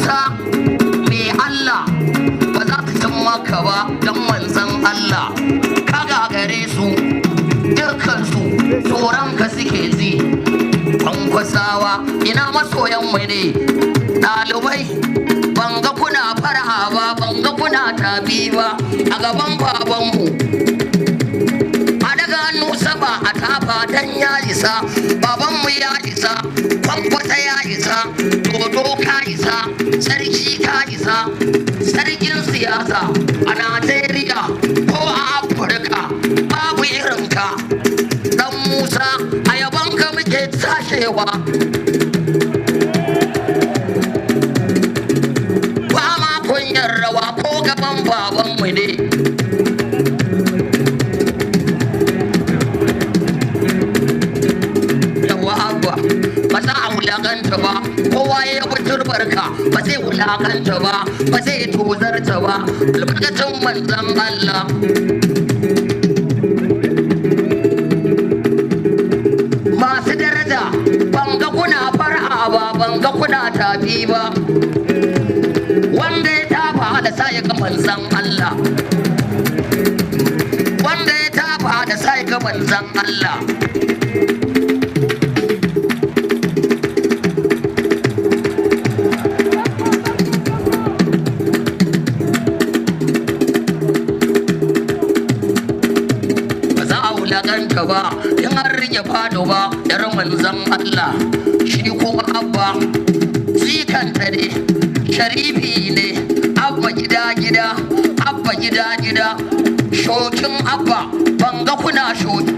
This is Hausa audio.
Musa mai Allah ba za ta cin maka ba dan manzan Allah ka gagare su dukkansu tsoron ka suke ji kwankwasawa ina masoyan mu ne ɗalibai ban ga kuna faraha ba ban ga kuna tabi ba a gaban babanmu a daga hannu saba a tafa dan ya isa babanmu ya isa kwankwasa ya isa dodo ka isa sarki ka isa sarkin siyasa a Najeriya ko a Afirka babu irinka dan Musa a yabanka muke tashewa ba ma kunyar rawa ko gaban babanmu ne yawa abba ba za a wulakanta ba kowa ya bi turbarka ba zai wulakanta ba ba zai tozarta ba albarkacin manzan Allah masu daraja ban ga kuna fara ba ban ga kuna tafi ba wanda ya tafa da sa ya ga manzan Allah wanda ya tafa da sa ya ga manzan Allah wulakanta ba in an rike fado ba yar manzan Allah shi kuma abba jikanta ne sharifi ne abba gida gida abba gida gida shokin abba ban ga kuna shoki